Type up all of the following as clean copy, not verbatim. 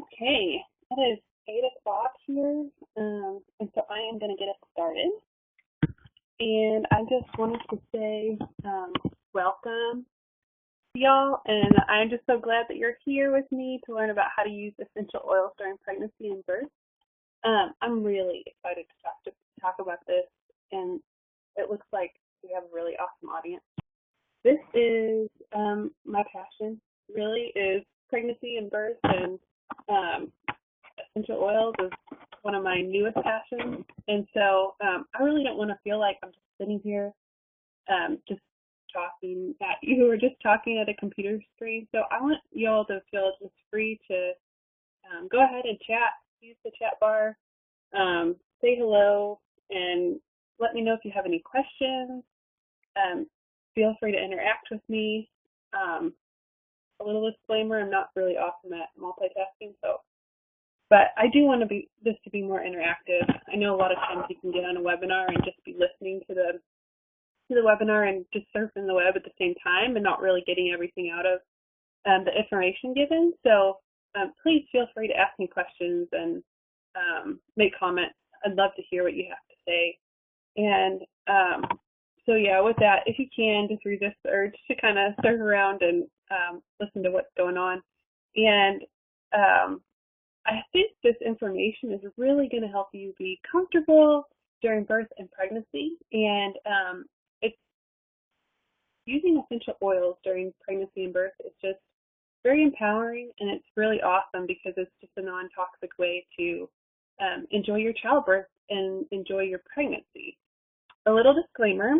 Okay, it is 8 o'clock here, and so I am going to get us started. And I just wanted to say welcome to y'all, and I'm just so glad that you're here with me to learn about how to use essential oils during pregnancy and birth. I'm really excited to talk about this, and it looks like we have a really awesome audience. This is my passion, really, is pregnancy and birth, and essential oils is one of my newest passions. And so I really don't want to feel like I'm just sitting here just talking at you or just talking at a computer screen. So I want you all to feel just free to go ahead and chat, use the chat bar, say hello, and let me know if you have any questions. Feel free to interact with me. A little disclaimer, I'm not really awesome at multitasking, but I do want this to be more interactive. I know a lot of times you can get on a webinar and just be listening to the webinar and just surfing the web at the same time and not really getting everything out of the information given. So please feel free to ask me questions and make comments. I'd love to hear what you have to say. And so yeah, with that, if you can, just resist the urge to kind of surf around and listen to what's going on. And I think this information is really going to help you be comfortable during birth and pregnancy. And it's using essential oils during pregnancy and birth is just very empowering, and it's really awesome because it's just a non-toxic way to enjoy your childbirth and enjoy your pregnancy. A little disclaimer,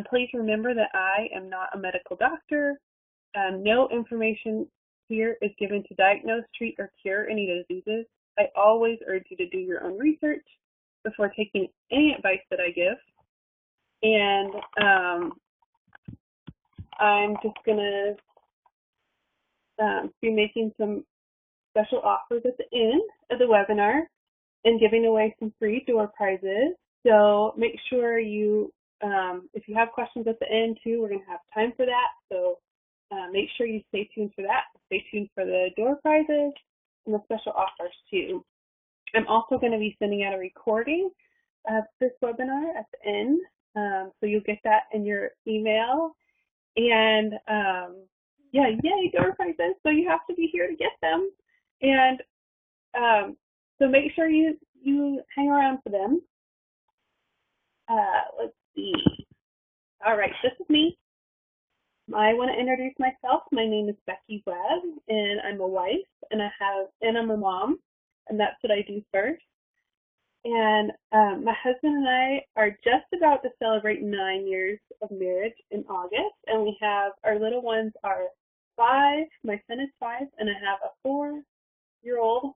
please remember that I am not a medical doctor. No information here is given to diagnose, treat, or cure any diseases. I always urge you to do your own research before taking any advice that I give. And I'm just going to be making some special offers at the end of the webinar and giving away some free door prizes. So make sure you, if you have questions at the end too, we're going to have time for that. So make sure you stay tuned for that. Stay tuned for the door prizes and the special offers too. I'm also going to be sending out a recording of this webinar at the end. So you'll get that in your email. And yeah, yay, door prizes. So you have to be here to get them. And so make sure you hang around for them. Let's see. All right, this is me. I want to introduce myself. My name is Becky Webb, and I'm a wife, and I'm a mom, and that's what I do first. And my husband and I are just about to celebrate 9 years of marriage in August, and we have our little ones are 5. My son is 5, and I have a 4-year-old.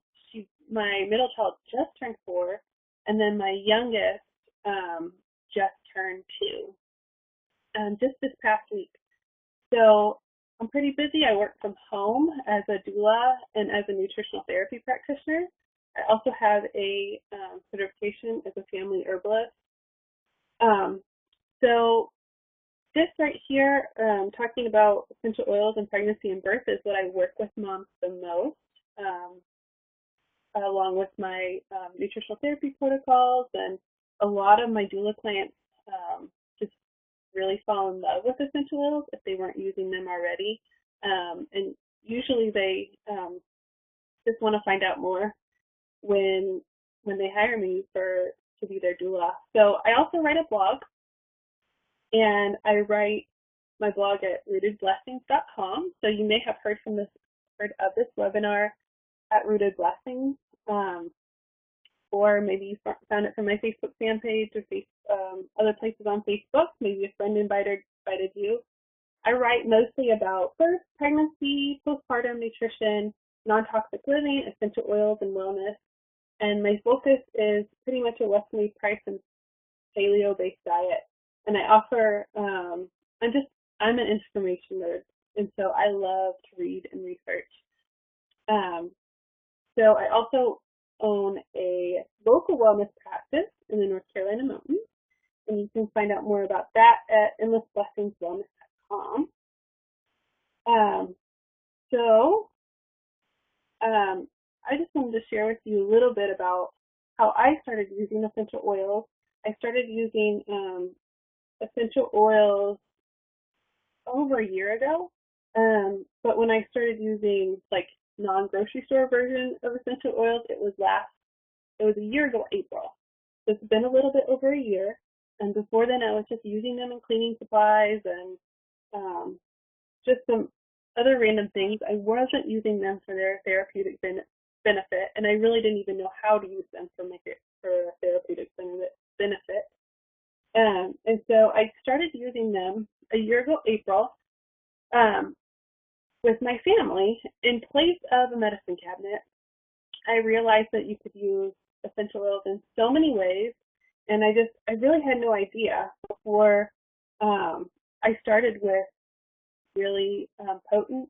My middle child just turned 4, and then my youngest just turned 2, just this past week. So I'm pretty busy. I work from home as a doula and as a nutritional therapy practitioner. I also have a certification as a family herbalist. So this right here, talking about essential oils and pregnancy and birth, is what I work with moms the most, along with my nutritional therapy protocols. And a lot of my doula clients just really fall in love with essential oils if they weren't using them already. And usually they just want to find out more when they hire me to be their doula. So I also write a blog, and I write my blog at rootedblessings.com. So you may have heard of this webinar at Rooted Blessings, or maybe you found it from my Facebook fan page or other places on Facebook. Maybe a friend invited you. I write mostly about birth, pregnancy, postpartum nutrition, non-toxic living, essential oils, and wellness. And my focus is pretty much a Western price and paleo-based diet. And I offer, I'm an information nerd, and so I love to read and research. So I also own a local wellness practice in the North Carolina mountains, and you can find out more about that at endlessblessingswellness.com. So I just wanted to share with you a little bit about how I started using essential oils. I started using essential oils over a year ago, but when I started using like non-grocery store version of essential oils, it was a year ago, April. So it's been a little bit over a year, and before then I was just using them in cleaning supplies and just some other random things. I wasn't using them for their therapeutic benefit, and I really didn't even know how to use them for a therapeutic benefit. And so I started using them a year ago, April, um, with my family in place of a medicine cabinet. I realized that you could use essential oils in so many ways, and I really had no idea before I started with really potent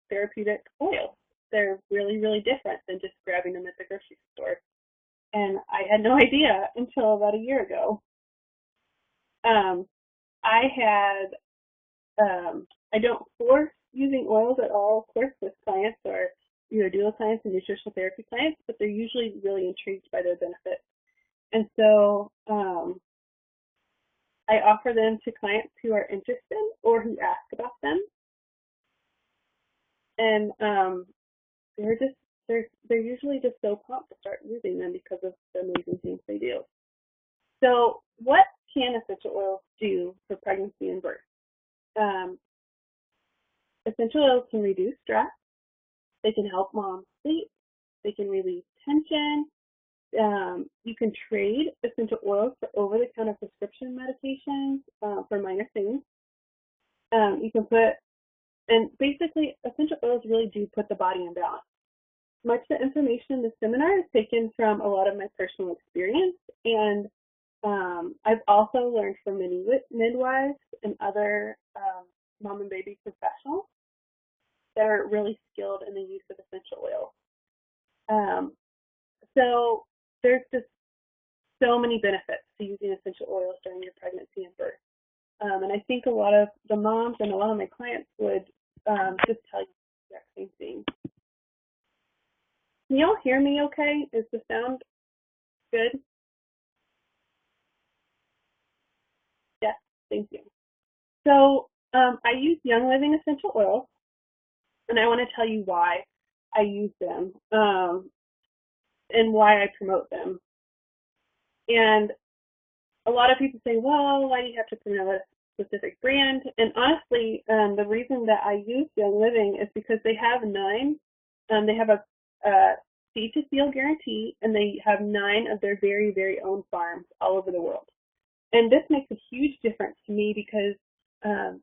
therapeutic oils. They're really, really different than just grabbing them at the grocery store. And I had no idea until about a year ago. Um, I had I don't force using oils at all, of course, with clients or either doula clients and nutritional therapy clients, but they're usually really intrigued by their benefits. And so I offer them to clients who are interested or who ask about them. And they're just they're usually just so pumped to start using them because of the amazing things they do. So what can essential oils do for pregnancy and birth? Um, Essential oils can reduce stress. They can help moms sleep. They can relieve tension. You can trade essential oils for over-the-counter prescription medications for minor things. You can and basically, essential oils really do put the body in balance. Much of the information in the seminar is taken from a lot of my personal experience, and I've also learned from many midwives and other mom and baby professionals that are really skilled in the use of essential oils. So there's just so many benefits to using essential oils during your pregnancy and birth. And I think a lot of the moms and a lot of my clients would just tell you the exact same thing. Can y'all hear me okay? Is the sound good? Yes, thank you. So I use Young Living essential oils, and I want to tell you why I use them and why I promote them. And a lot of people say, well, why do you have to promote a specific brand? And honestly, the reason that I use Young Living is because they have they have a seed to seal guarantee, and they have 9 of their very, very own farms all over the world. And this makes a huge difference to me because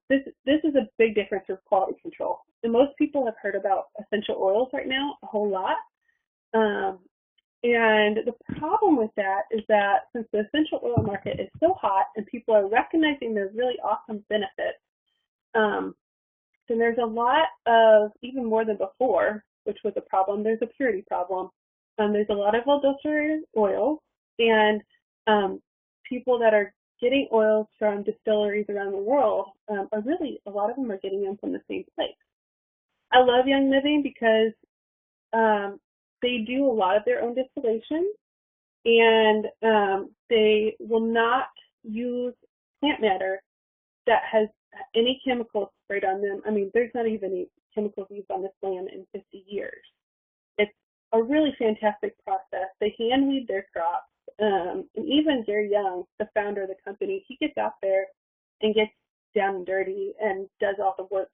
this is a big difference for quality control. And most people have heard about essential oils right now a whole lot. And the problem with that is that since the essential oil market is so hot and people are recognizing their really awesome benefits, then there's a lot of, even more than before, which was a problem, there's a purity problem. There's a lot of adulterated oils, and people that are getting oils from distilleries around the world are really, a lot of them are getting them from the same place. I love Young Living because they do a lot of their own distillation, and they will not use plant matter that has any chemicals sprayed on them. I mean, there's not even any chemicals used on this land in 50 years. It's a really fantastic process. They hand weed their crops. And even Gary Young, the founder of the company, he gets out there and gets down and dirty and does all the work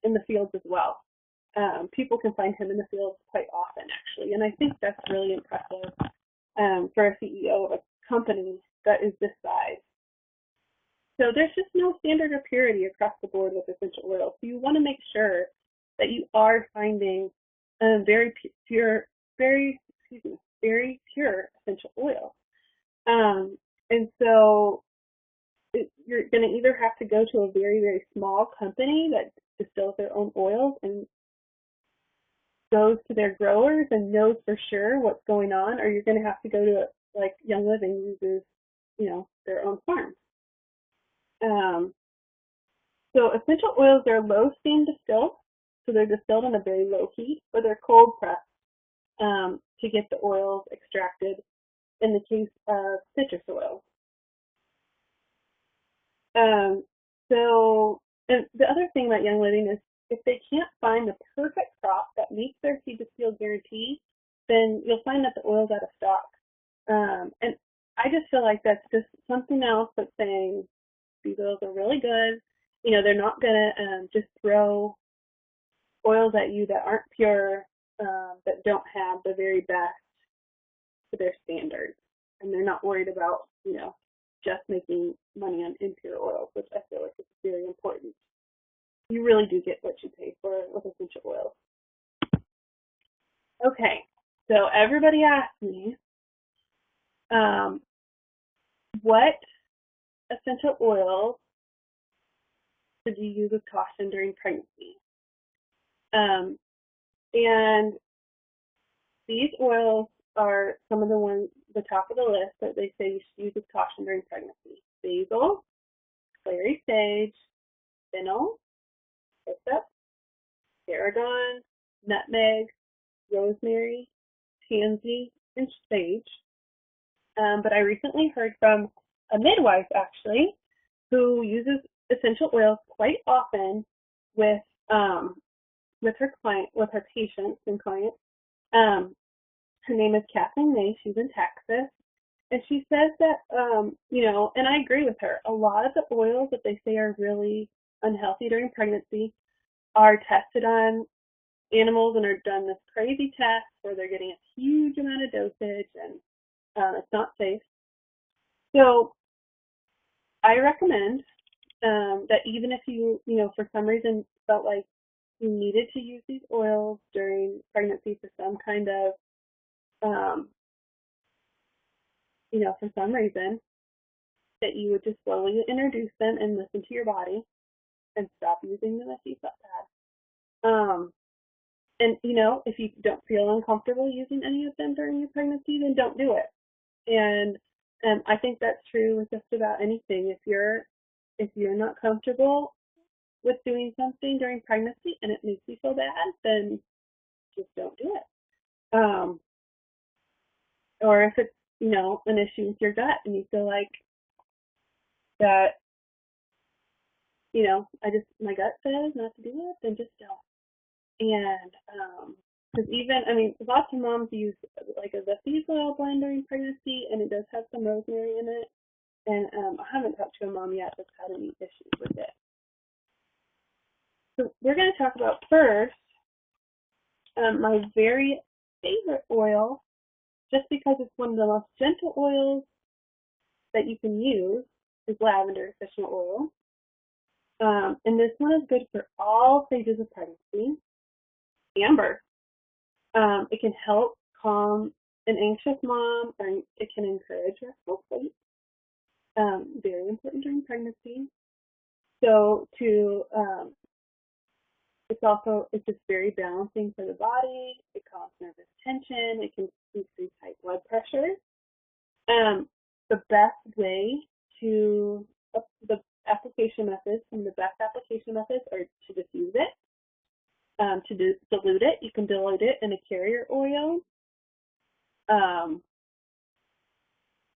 in the fields as well. People can find him in the fields quite often, actually, and I think that's really impressive for a CEO of a company that is this size. So there's just no standard of purity across the board with essential oils. So you want to make sure that you are finding very pure essential oils. And so you're going to either have to go to a very, very small company that distills their own oils and goes to their growers and knows for sure what's going on, or you're going to have to go to, like, Young Living uses, their own farm. So essential oils are low steam distilled, so they're distilled in a very low heat, or they're cold pressed, to get the oils extracted in the case of citrus oils. And the other thing about Young Living is if they can't find the perfect crop that meets their seed to seal guarantee, then you'll find that the oil's out of stock. And I just feel like that's just something else that's saying these oils are really good. They're not gonna just throw oils at you that aren't pure, that don't have the very best to their standards, and they're not worried about just making money on impure oils, which I feel like is very important. You really do get what you pay for with essential oils. Okay, so everybody asked me, what essential oils should you use with caution during pregnancy? And these oils are some of the top of the list that they say you should use with caution during pregnancy. Basil, clary sage, fennel, hyssop, tarragon, nutmeg, rosemary, tansy, and sage. But I recently heard from a midwife, actually, who uses essential oils quite often with her patients and clients. Her name is Kathleen May. She's in Texas, and she says that and I agree with her. A lot of the oils that they say are really unhealthy during pregnancy are tested on animals and are done this crazy test where they're getting a huge amount of dosage, and it's not safe. So I recommend that even if you for some reason felt like you needed to use these oils during pregnancy for some kind of for some reason, that you would just slowly introduce them and listen to your body and stop using them if you felt bad. And if you don't feel uncomfortable using any of them during your pregnancy, then don't do it. And I think that's true with just about anything. If you're not comfortable with doing something during pregnancy and it makes you feel bad, then just don't do it. Or if it's an issue with your gut and you feel like that my gut says not to do it, then just don't. And because lots of moms use like a Zephyr oil blend during pregnancy, and it does have some rosemary in it. And I haven't talked to a mom yet that's had any issues with it. So we're going to talk about first my very favorite oil, just because it's one of the most gentle oils that you can use, is lavender essential oil. And this one is good for all stages of pregnancy and birth. It can help calm an anxious mom, or it can encourage restful sleep. Very important during pregnancy. So it's just very balancing for the body. It calms nervous tension. It can increase high blood pressure. The best way to the application methods, some of the best application methods are to diffuse it. To dilute it, you can dilute it in a carrier oil.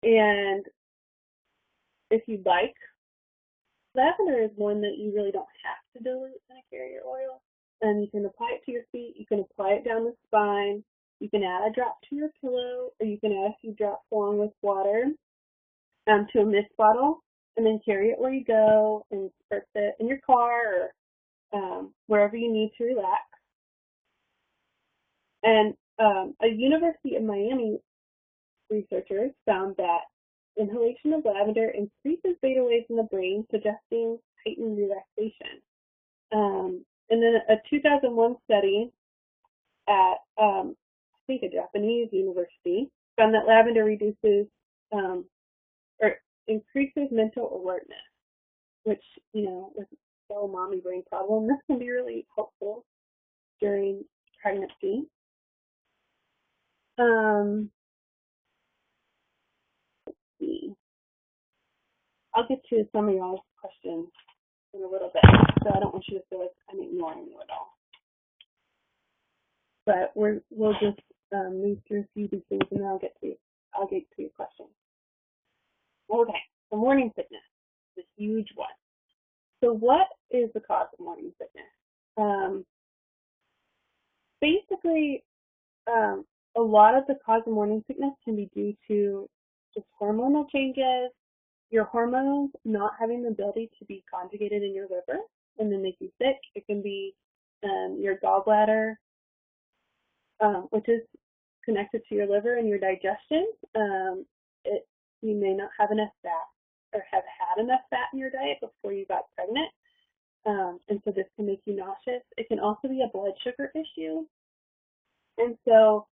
And if you'd like, lavender is one that you really don't have to dilute in a carrier oil. And you can apply it to your feet. You can apply it down the spine. You can add a drop to your pillow, or you can add a few drops along with water to a mist bottle, and then carry it where you go and spritz it in your car or wherever you need to relax. And a University of Miami researchers found that inhalation of lavender increases beta waves in the brain, suggesting heightened relaxation. And then a 2001 study at, I think, a Japanese university found that lavender reduces or increases mental alertness, which, with the whole mommy brain problem, this can be really helpful during pregnancy. Let's see. I'll get to some of y'all's questions in a little bit, so I don't want you to feel like I'm ignoring you at all. But we'll just move through a few of these things, and then I'll get to your questions. Okay, so morning sickness is a huge one. So what is the cause of morning sickness? Basically, a lot of the cause of morning sickness can be due to just hormonal changes, your hormones not having the ability to be conjugated in your liver and then make you sick. It can be your gallbladder, which is connected to your liver and your digestion. You may not have enough fat or have had enough fat in your diet before you got pregnant, and so this can make you nauseous. It can also be a blood sugar issue, and so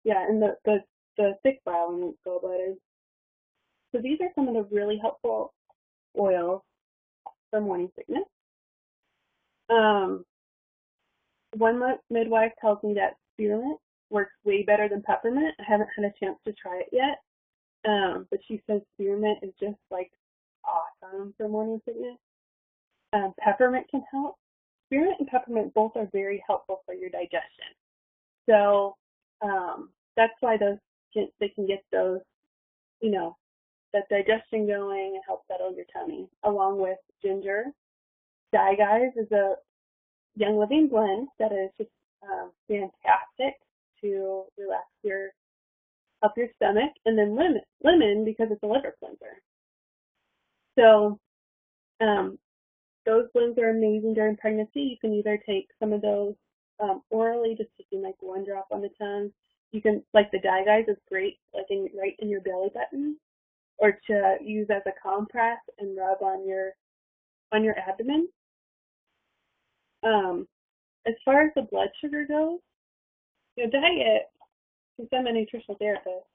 yeah, and the thick bile in the gallbladder. So these are some of the really helpful oils for morning sickness. One midwife tells me that spearmint works way better than peppermint. I haven't had a chance to try it yet, but she says spearmint is just like awesome for morning sickness. Peppermint can help. Spearmint and peppermint both are very helpful for your digestion. So that's why they can get those, that digestion going and help settle your tummy, along with ginger. Guys is a Young Living blend that is just fantastic to help your stomach, and then lemon because it's a liver cleanser. So those blends are amazing during pregnancy. You can either take some of those orally, just taking like one drop on the tongue. You can, like the Guys is great, like right in your belly button, or to use as a compress and rub on your abdomen. As far as the blood sugar goes, diet, since I'm a nutritional therapist,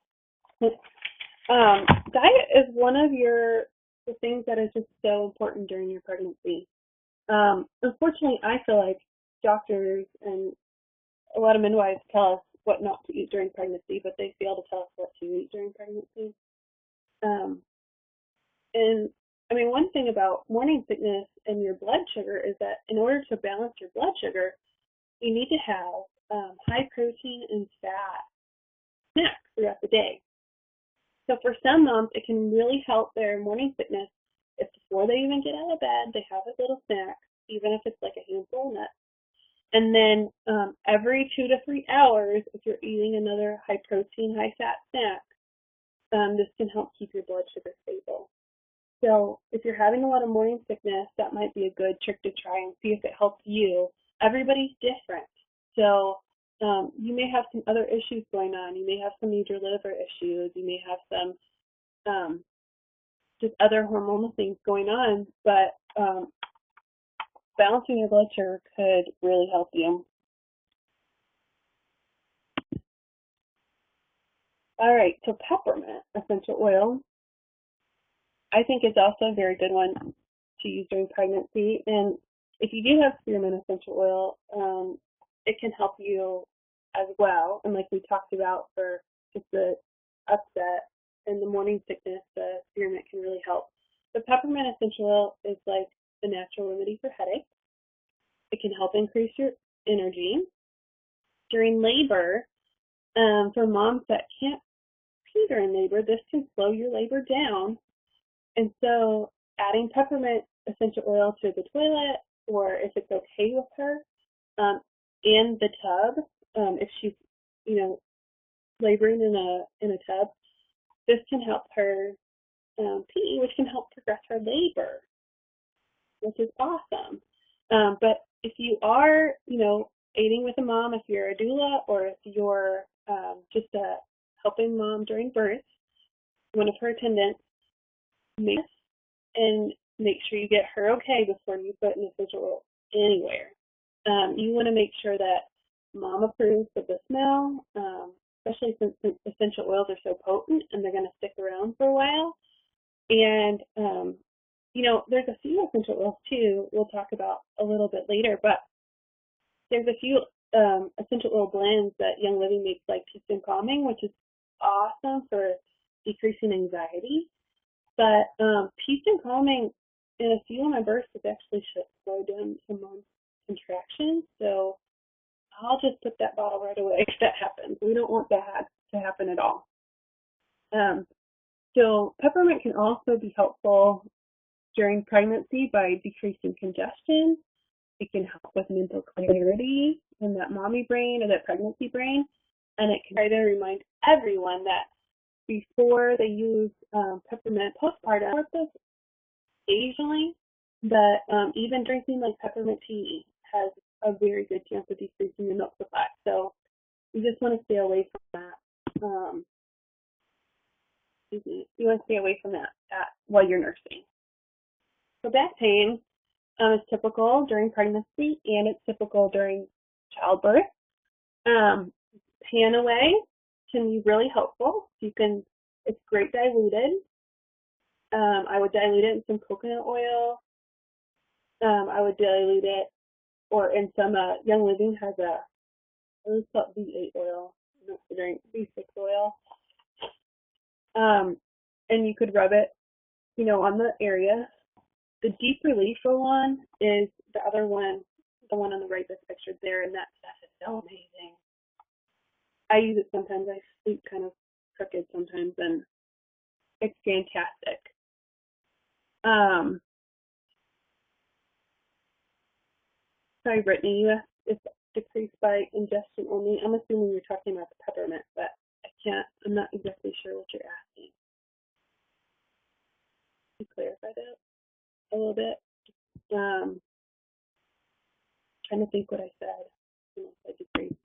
diet is one of the things that is just so important during your pregnancy. Unfortunately, I feel like doctors and a lot of midwives tell us what not to eat during pregnancy, but they fail to tell us what to eat during pregnancy. And I mean, one thing about morning sickness and your blood sugar is that in order to balance your blood sugar, you need to have high protein and fat snacks throughout the day. So for some moms, it can really help their morning sickness if before they even get out of bed, they have a little snack, even if it's like a handful of nuts. And then every 2 to 3 hours, if you're eating another high protein, high fat snack, this can help keep your blood sugar stable. So if you're having a lot of morning sickness, that might be a good trick to try and see if it helps you. Everybody's different. So you may have some other issues going on. You may have some major liver issues. You may have some just other hormonal things going on, but balancing your blood sugar could really help you. All right, so peppermint essential oil, I think is also a very good one to use during pregnancy. And if you do have spearmint essential oil, it can help you as well. And like we talked about for just the upset and the morning sickness, the spearmint can really help. The peppermint essential oil is like the natural remedy for headache. It can help increase your energy. During labor, for moms that can't pee during labor, this can slow your labor down. And so adding peppermint essential oil to the toilet, or if it's okay with her, in the tub, if she's, laboring in a tub, this can help her pee, which can help progress her labor, which is awesome. But if you are, aiding with a mom, if you're a doula, or if you're just a helping mom during birth, one of her attendants, make sure you get her okay before you put an essential oil anywhere. You want to make sure that mom approves of the smell, especially since essential oils are so potent and they're going to stick around for a while. And, there's a few essential oils too we'll talk about a little bit later, but there's a few essential oil blends that Young Living makes, like Peace and Calming, which is awesome for decreasing anxiety. But Peace and Calming in a few of my births has actually slowed down some mom's contractions. So peppermint can also be helpful during pregnancy by decreasing congestion. It can help with mental clarity in that mommy brain or that pregnancy brain. And it can try to remind everyone that before they use peppermint postpartum, occasionally, that even drinking like peppermint tea has a very good chance of decreasing the milk supply. So you just want to stay away from that. You want to stay away from that while you're nursing. So back pain is typical during pregnancy, and it's typical during childbirth. Panaway can be really helpful. It's great diluted. I would dilute it in some coconut oil. I would dilute it, or in some Young Living has it's called B8 oil, not the drink, B6 oil. And you could rub it, on the area. The Deep Relief one is the other one, the one on the right that's pictured there, and that stuff is so amazing. I use it sometimes. I sleep kind of crooked sometimes, and it's fantastic. Sorry, Brittany, you asked if decreased by ingestion only. I'm assuming you're talking about the peppermint, but I'm not exactly sure what you're asking. Can you clarify that a little bit? Trying to think what I said. Decrease.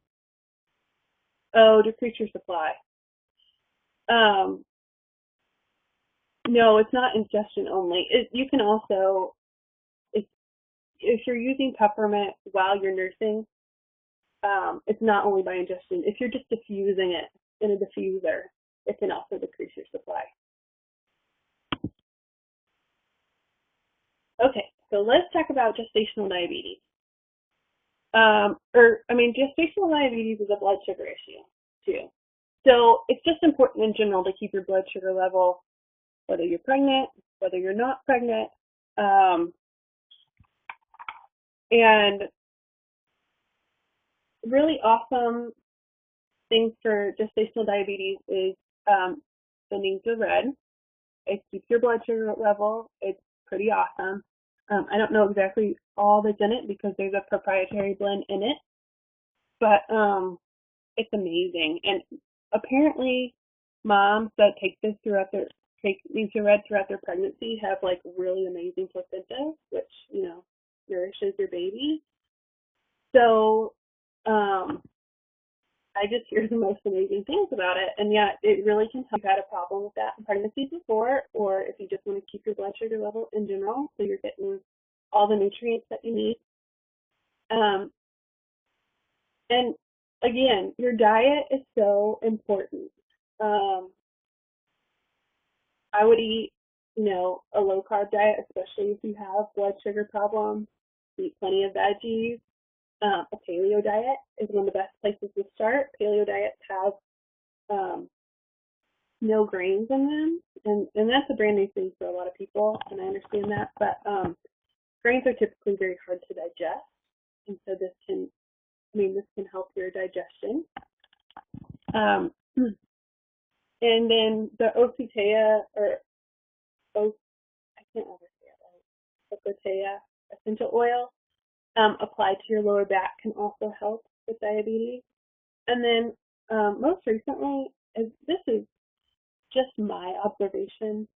Oh, decrease your supply. No, it's not ingestion only. You can also, if you're using peppermint while you're nursing, it's not only by ingestion. If you're just diffusing it in a diffuser, it can also decrease your supply. Okay, so let's talk about gestational diabetes. Gestational diabetes is a blood sugar issue too. So it's just important in general to keep your blood sugar level, whether you're pregnant, whether you're not pregnant. And really awesome things for gestational diabetes is the names are red. It keeps your blood sugar level. It's pretty awesome. I don't know exactly all that's in it because there's a proprietary blend in it, but it's amazing. And apparently moms that take names are red throughout their pregnancy have like really amazing placenta, which, nourishes your baby. So I just hear the most amazing things about it, and yet it really can help. If you've had a problem with that in pregnancy before, or if you just want to keep your blood sugar level in general, so you're getting all the nutrients that you need. And again, your diet is so important. I would eat, a low carb diet, especially if you have blood sugar problems. Eat plenty of veggies. A paleo diet is one of the best places to start. Paleo diets have no grains in them, and that's a brand new thing for a lot of people, and I understand that, but grains are typically very hard to digest, and so this can help your digestion. And then the Ocotea essential oil applied to your lower back can also help with diabetes. And then most recently, this is just my observation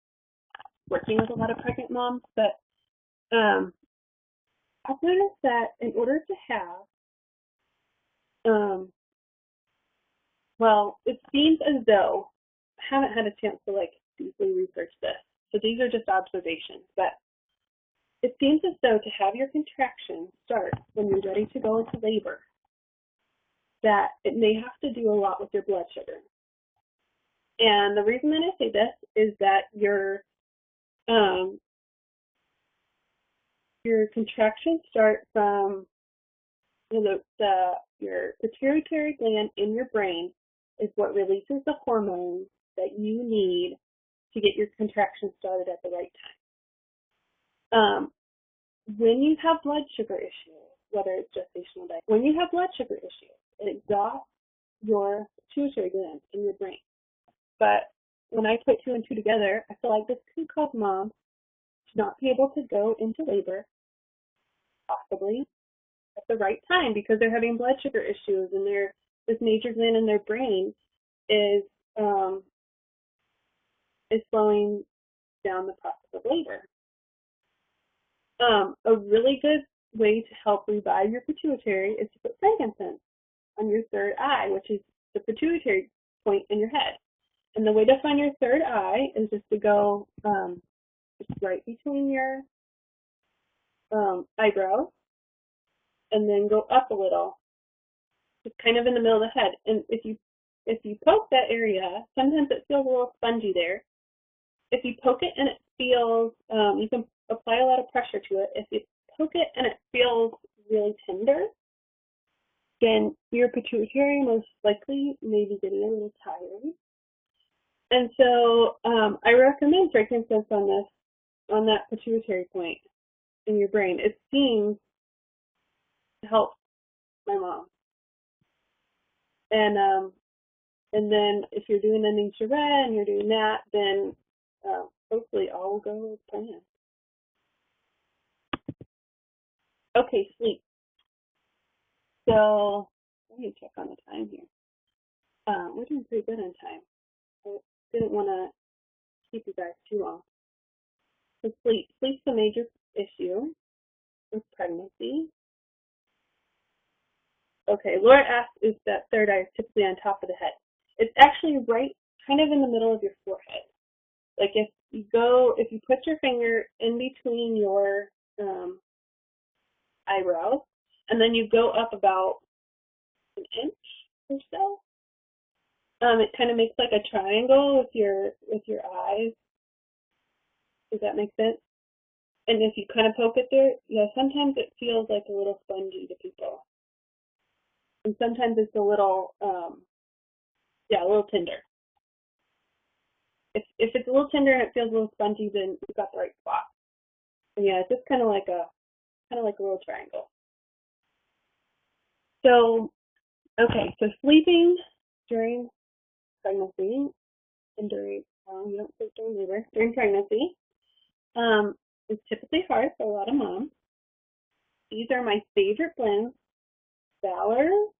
working with a lot of pregnant moms, but I've noticed that in order to have, it seems as though I haven't had a chance to deeply research this, so these are just observations, but it seems as though to have your contractions start when you're ready to go into labor, that it may have to do a lot with your blood sugar. And the reason that I say this is that your contractions start from your pituitary gland in your brain is what releases the hormones that you need to get your contractions started at the right time. When you have blood sugar issues, whether it's gestational diabetes, when you have blood sugar issues, it exhausts your pituitary gland in your brain. But when I put two and two together, I feel like this could cause moms to not be able to go into labor, possibly at the right time, because they're having blood sugar issues and this major gland in their brain is slowing down the process of labor. A really good way to help revive your pituitary is to put frankincense on your third eye, which is the pituitary point in your head. And the way to find your third eye is just to go just right between your eyebrows, and then go up a little, just kind of in the middle of the head. And if you poke that area, sometimes it feels a little spongy there. If you poke it and it feels, you can apply a lot of pressure to it. If you poke it and it feels really tender, then your pituitary most likely may be getting a little tired. And so I recommend frankincense on that pituitary point in your brain. It seems to help my mom. And then if you're doing the Nichiren and you're doing that, then hopefully all will go as planned. Okay, sleep. So let me check on the time here. We're doing pretty good on time. I didn't want to keep you guys too long. So sleep's a major issue with pregnancy. Okay, Laura asked if that third eye is typically on top of the head. It's actually right kind of in the middle of your forehead. Like if you put your finger in between your eyebrows, and then you go up about an inch or so, it kind of makes like a triangle with your eyes. Does that make sense? And if you kind of poke it there, yeah, sometimes it feels like a little spongy to people. And sometimes it's a little, a little tender. If it's a little tender and it feels a little spongy, then you've got the right spot. And yeah, it's just kind of like a little triangle. So, okay, so sleeping during pregnancy and you don't sleep during labor, during pregnancy, is typically hard for a lot of moms. These are my favorite blends. Valor, you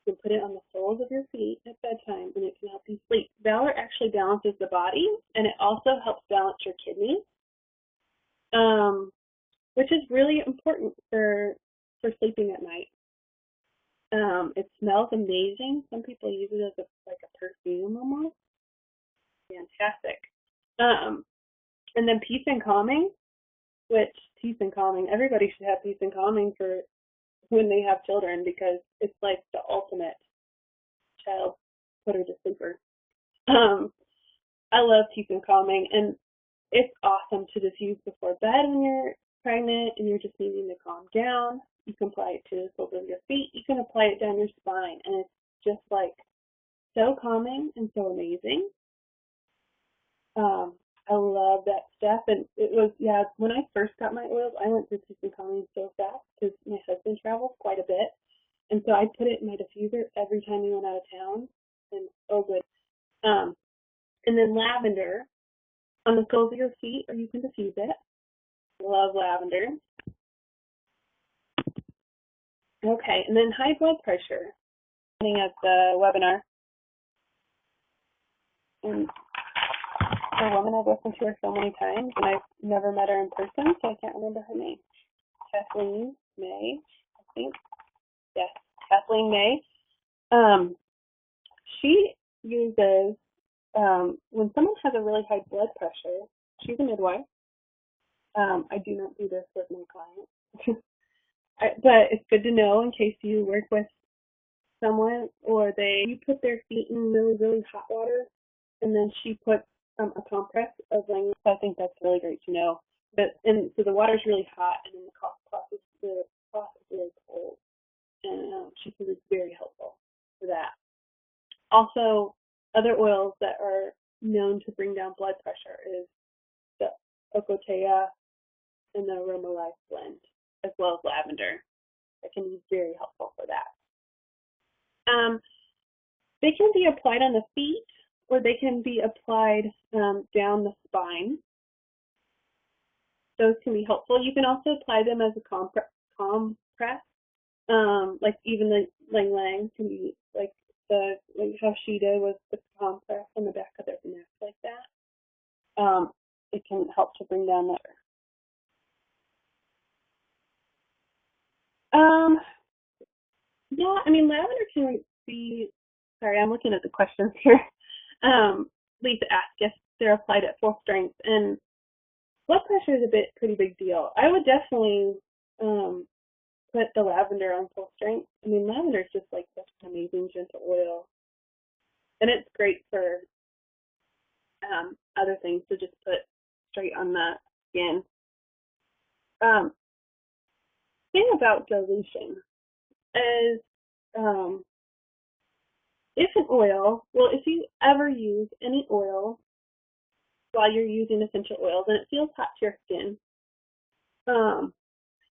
can put it on the soles of your feet at bedtime, and it can help you sleep. Valor actually balances the body, and it also helps balance your kidneys, which is really important for sleeping at night. It smells amazing. Some people use it as like a perfume almost. Fantastic. And then peace and calming, everybody should have peace and calming for when they have children, because it's like the ultimate child putter to sleeper. I love peace and calming, and it's awesome to just use before bed when you're pregnant and you're just needing to calm down. You can apply it to the soles of your feet. You can apply it down your spine, and it's just like so calming and so amazing. I love that stuff, and it was, when I first got my oils, I went through peace and calming so fast because my husband travels quite a bit, and so I put it in my diffuser every time we went out of town, and oh good. And then lavender on the soles of your feet, or you can diffuse it. Love lavender. Okay, and then high blood pressure. Looking at the webinar, and a woman I've listened to her so many times, and I've never met her in person, so I can't remember her name. Kathleen May, I think. Yes, Kathleen May. She uses, when someone has a really high blood pressure, she's a midwife. I do not do this with my clients. But it's good to know in case you work with someone or you put their feet in really, really hot water, and then she puts a compress of lemon. I think that's really great to know. So the water's really hot, and then the cloth is really cold, and she says it's very helpful for that. Also, other oils that are known to bring down blood pressure is the Ocotea and the Aroma Life blend, as well as lavender. That can be very helpful for that. They can be applied on the feet or they can be applied down the spine. Those can be helpful. You can also apply them as a compress. Like even the Lang Lang can be like how she did with the compress on the back of their neck like that. It can help to bring down that. Yeah, I mean lavender can be. Sorry, I'm looking at the questions here. Lisa asked if they're applied at full strength, and blood pressure is pretty big deal. I would definitely put the lavender on full strength. I mean, lavender is just like such an amazing gentle oil, and it's great for other things to just put straight on the skin. Thing about dilution is if an oil, well, if you ever use any oil while you're using essential oils and it feels hot to your skin, I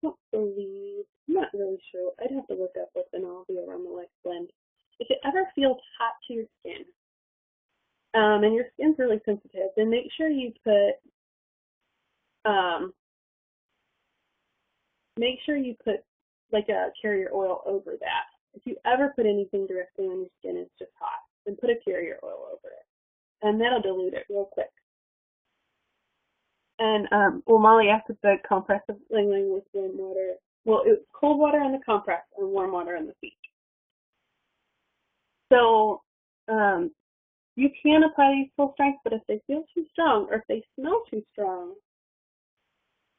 don't believe, I'm not really sure. I'd have to look up what's in all the Aromalex blend. If it ever feels hot to your skin, and your skin's really sensitive, then make sure you put like a carrier oil over that. If you ever put anything directly on your skin, it's just hot, then put a carrier oil over it, and that'll dilute it real quick. And well, Molly asked if the compress of Lang Lang was warm water. Well, it was cold water on the compress and warm water on the feet. So you can apply these full strength, but if they feel too strong or if they smell too strong,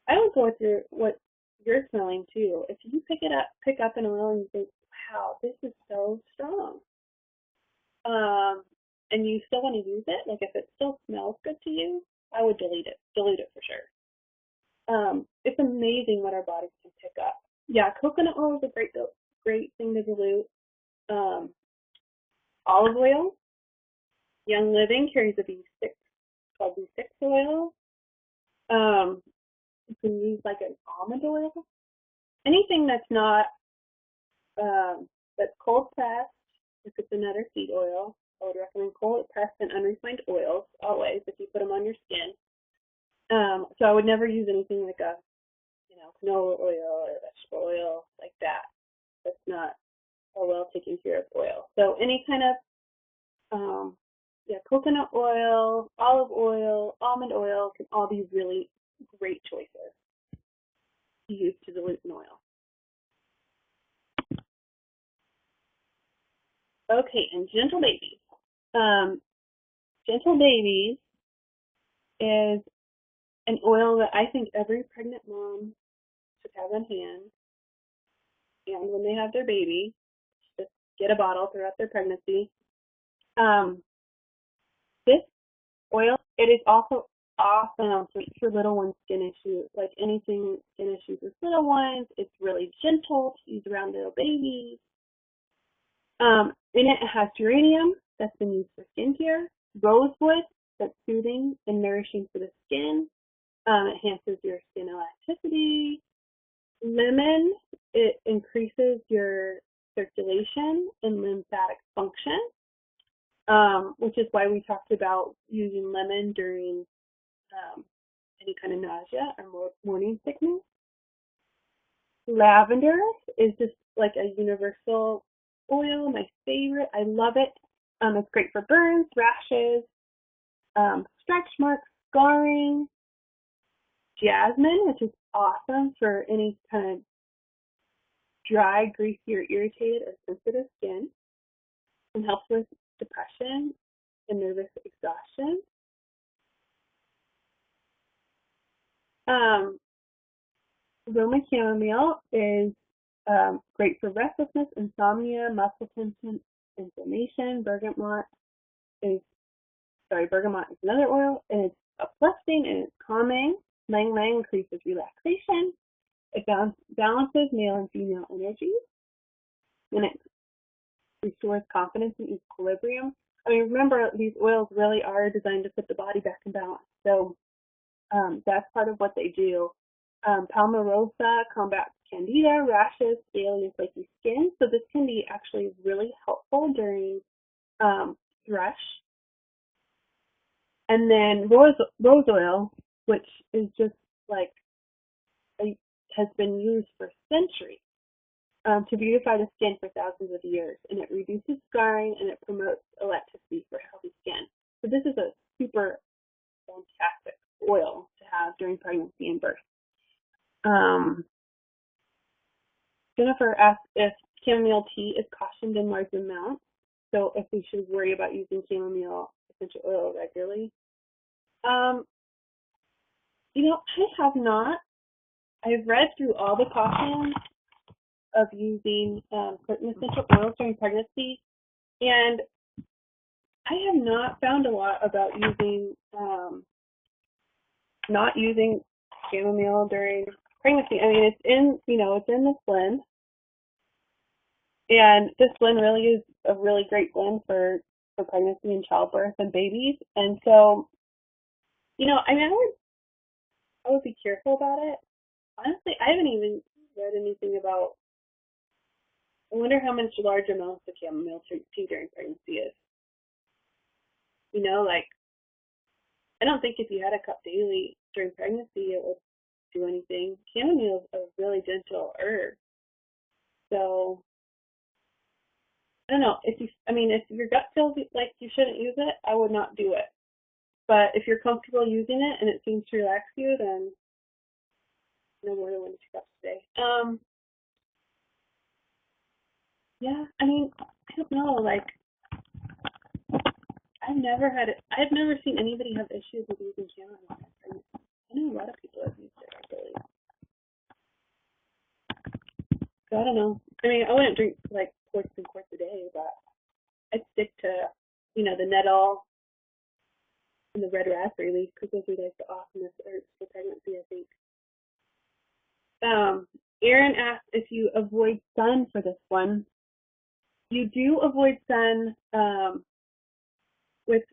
I would go with what you're smelling too. If you pick up an oil and you think, wow, this is so strong, and you still want to use it, like if it still smells good to you, I would dilute it for sure. It's amazing what our bodies can pick up. Yeah, coconut oil is a great thing to dilute. Olive oil, Young Living carries a B6 called B6 oil. You can use like an almond oil. Anything that's not that's cold pressed. If it's another seed oil, I would recommend cold pressed and unrefined oils always if you put them on your skin. So I would never use anything like a canola oil or vegetable oil like that. That's not a well taken care of oil. So any kind of coconut oil, olive oil, almond oil can all be really great choices to use to dilute an oil. Okay, and Gentle Babies. Gentle Babies is an oil that I think every pregnant mom should have on hand. And when they have their baby, just get a bottle throughout their pregnancy. This oil, it is also awesome for little ones' skin issues, like anything skin issues with little ones. It's really gentle to use around little babies. In it has geranium that's been used for skincare, rosewood that's soothing and nourishing for the skin, enhances your skin elasticity. Lemon, it increases your circulation and lymphatic function, which is why we talked about using lemon during any kind of nausea or morning sickness. Lavender is just like a universal oil, my favorite. I love it. It's great for burns, rashes, stretch marks, scarring. Jasmine, which is awesome for any kind of dry, greasy, or irritated or sensitive skin, and helps with depression and nervous exhaustion. Roma chamomile is great for restlessness, insomnia, muscle tension, inflammation. Bergamot is another oil, and it's uplifting and it's calming. Lang Lang increases relaxation. It balances male and female energies, and it restores confidence and equilibrium. I mean, remember, these oils really are designed to put the body back in balance. So that's part of what they do. Palmarosa combats candida, rashes, scaly, and flaky skin. So this can be actually really helpful during thrush And then rose oil, which is just like has been used for centuries to beautify the skin for thousands of years, and it reduces scarring and it promotes elasticity for healthy skin. So this is a super fantastic oil to have during pregnancy and birth. Jennifer asked if chamomile tea is cautioned in large amounts, so if we should worry about using chamomile essential oil regularly. I have not. I've read through all the cautions of using certain essential oils during pregnancy, and I have not found a lot about not using chamomile during pregnancy. I mean, it's in this blend, and this blend really is a really great blend for pregnancy and childbirth and babies. And so, I would be careful about it. Honestly, I haven't even read anything about. I wonder how much large amounts of chamomile tea during pregnancy is. I don't think if you had a cup daily during pregnancy, it would do anything. Chamomile is a really gentle herb. So, I don't know. If your gut feels like you shouldn't use it, I would not do it. But if you're comfortable using it and it seems to relax you, then no more than 1 to 2 cups a day. Yeah, I don't know. I've never seen anybody have issues with using chamomile. I know a lot of people have used it, I believe. So I don't know. I wouldn't drink like quarts and quarts a day, but I'd stick to, the nettle and the red raspberry leaf because those are like the awesomest herbs for pregnancy, I think. Erin asked if you avoid sun for this one. You do avoid sun with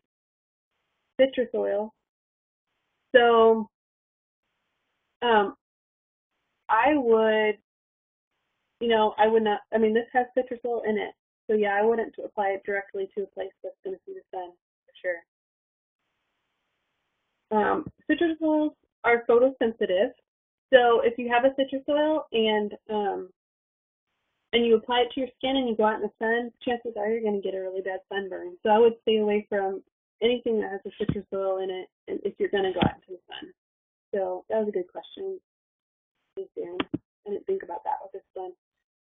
citrus oil. So I would, I would not, this has citrus oil in it. So yeah, I wouldn't apply it directly to a place that's going to see the sun for sure. Citrus oils are photosensitive. So if you have a citrus oil and you apply it to your skin and you go out in the sun, chances are you're going to get a really bad sunburn. So I would stay away from anything that has a citrus oil in it if you're going to go out into the sun. So that was a good question. Thanks, Erin. I didn't think about that with this one.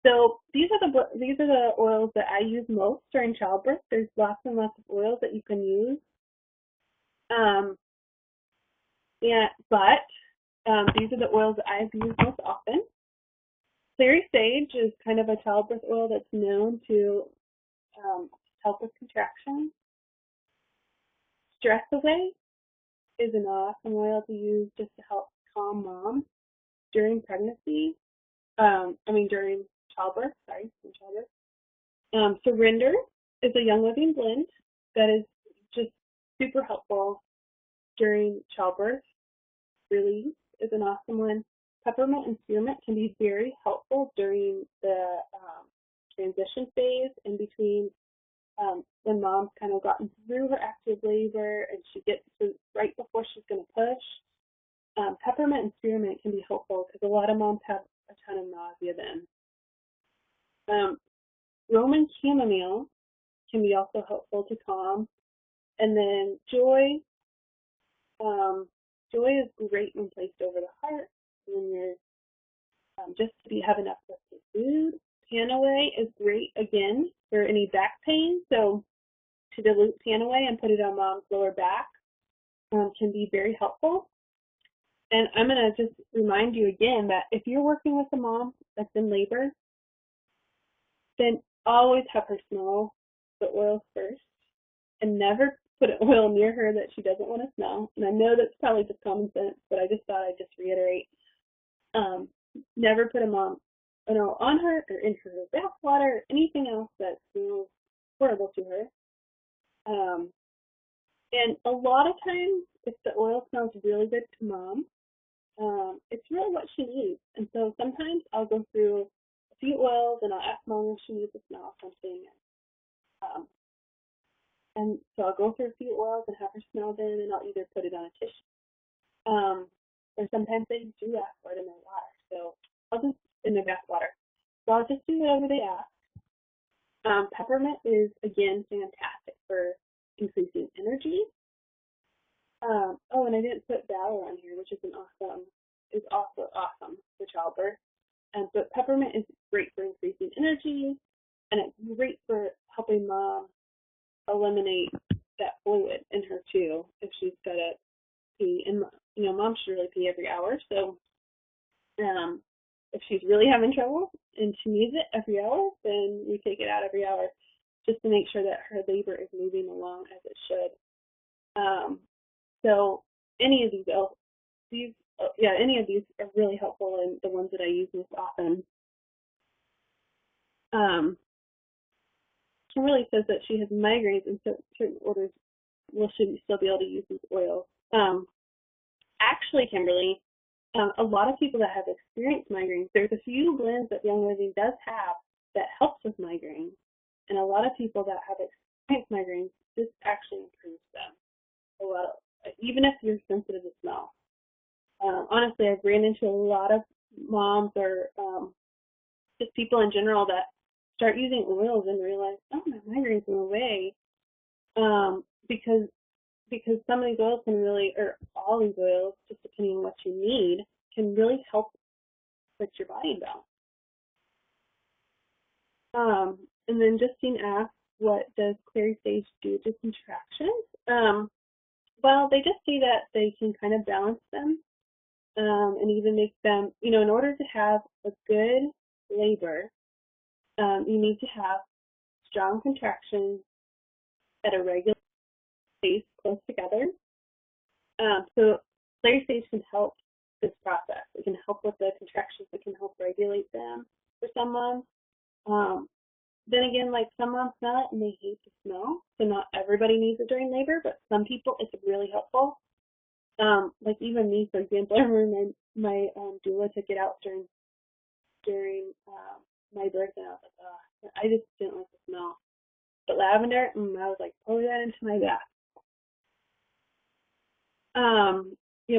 So these are the oils that I use most during childbirth. There's lots and lots of oils that you can use. These are the oils that I've used most often. Clary sage is kind of a childbirth oil that's known to help with contractions. Stress Away is an awesome oil to use just to help calm mom during pregnancy. During childbirth. Surrender is a Young Living blend that is just super helpful during childbirth. Release is an awesome one. Peppermint and Spearmint can be very helpful during the transition phase in between when mom's kind of gotten through her active labor and she gets to right before she's going to push. Peppermint and Spearmint can be helpful because a lot of moms have a ton of nausea then. Roman chamomile can be also helpful to calm. And then joy. Joy is great when placed over the heart when you're just to have enough food. Panaway is great again for any back pain. So to dilute Panaway and put it on mom's lower back can be very helpful. And I'm going to just remind you again that if you're working with a mom that's in labor, then always have her smell the oils first and never put an oil near her that she doesn't want to smell. And I know that's probably just common sense, but I just thought I'd just reiterate. Never put an oil on her or in her bath water or anything else that smells horrible to her. And a lot of times, if the oil smells really good to mom, it's really what she needs. And so sometimes I'll go through a few oils and I'll ask mom if she needs to smell something. And so I'll go through a few oils and have her smell them, and I'll either put it on a tissue, or sometimes they do ask for it in their water. So I'll just in their bath water. So I'll just do whatever they ask. Peppermint is again fantastic for increasing energy. Oh, and I didn't put valor on here, which is also awesome for childbirth. But peppermint is great for increasing energy, and it's great for helping mom eliminate that fluid in her too if she's got to pee. And mom should really pee every hour. So if she's really having trouble and she needs it every hour, then we take it out every hour just to make sure that her labor is moving along as it should. So any of any of these are really helpful, and the ones that I use most often. Kimberly says that she has migraines, and certain orders should still be able to use these oils. Actually, Kimberly, a lot of people that have experienced migraines, there's a few blends that Young Living does have that helps with migraines, and a lot of people that have experienced migraines, this actually improves them a lot, even if you're sensitive to smell. Honestly, I've ran into a lot of moms or just people in general that start using oils and realize, oh, my migraines went away, because some of these oils can really, or all these oils, just depending on what you need, can really help put your body in balance. And then Justine asks, what does Clary Sage do to contractions? Well, they just say that they can kind of balance them, and even make them, in order to have a good labor, you need to have strong contractions at a regular pace close together. So Clary Sage can help this process. It can help with the contractions. It can help regulate them for someone. Then again, like some moms smell it and they hate the smell, so not everybody needs it during labor, but some people it's really helpful. Like even me, for example, I remember my doula took it out during my birth, and I was like, I just didn't like the smell. But lavender, I was like, pour that into my bath.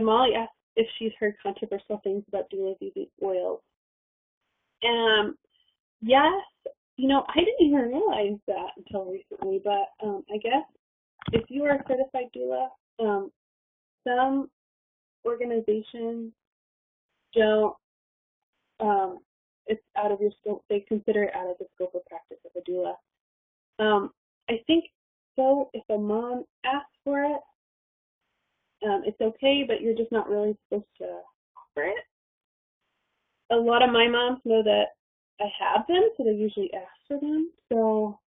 Molly asked if she's heard controversial things about doulas using oils. Yes, I didn't even realize that until recently, but I guess if you are a certified doula, some organizations don't, it's out of your scope, they consider it out of the scope of practice of a doula. I think so if a mom asks for it, it's okay, but you're just not really supposed to offer it. A lot of my moms know that I have them, so they usually ask for them. So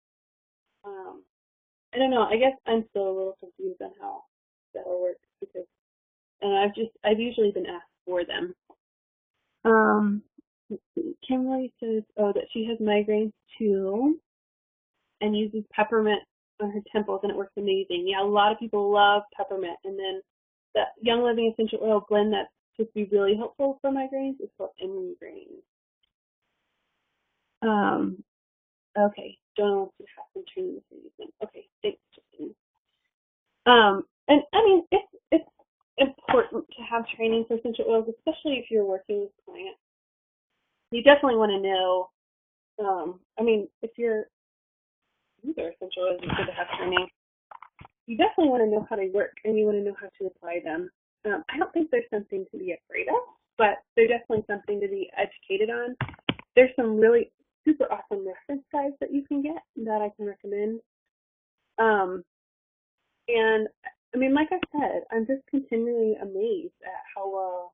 I don't know. I guess I'm still a little confused on how that'll work because, and I've usually been asked for them. Let's see. Kimberly says, that she has migraines too, and uses peppermint on her temples, and it works amazing. Yeah, a lot of people love peppermint, and then the Young Living essential oil blend that's supposed to be really helpful for migraines is called Migraine. Okay, don't know if you have some training for using. Okay, thanks, Justine. And I mean, it's important to have training for essential oils, especially if you're working with clients. You definitely want to know. If you're user essential oils, it's good to have training. You definitely want to know how they work, and you want to know how to apply them. I don't think there's something to be afraid of, but there's definitely something to be educated on. There's some really super awesome reference guides that you can get that I can recommend. And I mean, like I said, I'm just continually amazed at how well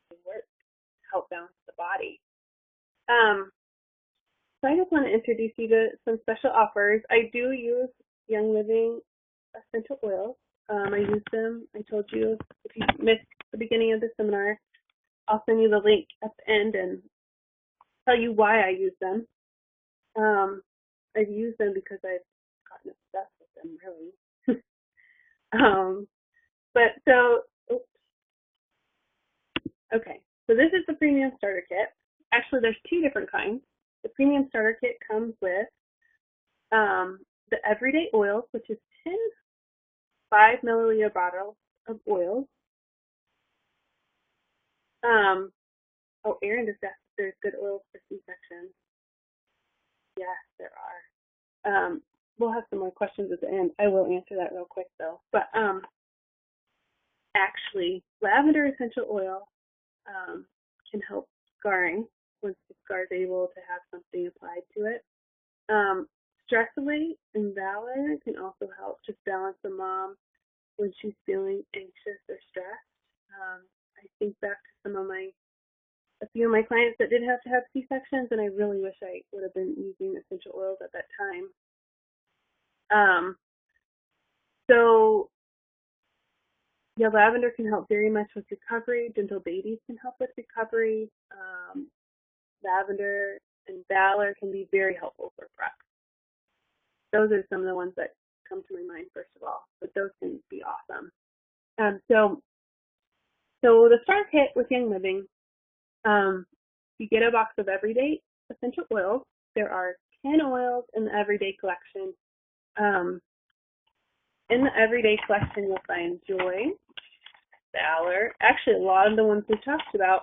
they work to help balance the body. So I just want to introduce you to some special offers. I do use Young Living essential oils. I use them. I told you if you missed the beginning of the seminar, I'll send you the link at the end and tell you why I use them. I've used them because I've gotten obsessed with them, really. Okay, so this is the premium starter kit. Actually, there's two different kinds. The premium starter kit comes with the everyday oils, which is 10 5-milliliter bottles of oils. Oh, Erin just asked if there's good oils for C-sections. Yes, there are. We'll have some more questions at the end. I will answer that real quick though. But actually, lavender essential oil can help scarring once the scar is able to have something applied to it. Stress Away and Valor can also help just balance the mom when she's feeling anxious or stressed. I think back to a few of my clients that did have to have C-sections, and I really wish I would have been using essential oils at that time. So yeah, lavender can help very much with recovery. Gentle Babies can help with recovery. Lavender and Valor can be very helpful for prep. Those are some of the ones that come to my mind first of all, but those can be awesome. So the Start Kit with Young Living, you get a box of everyday essential oils. There are 10 oils in the everyday collection. In the everyday collection, you'll find Joy, Valor. Actually, a lot of the ones we talked about: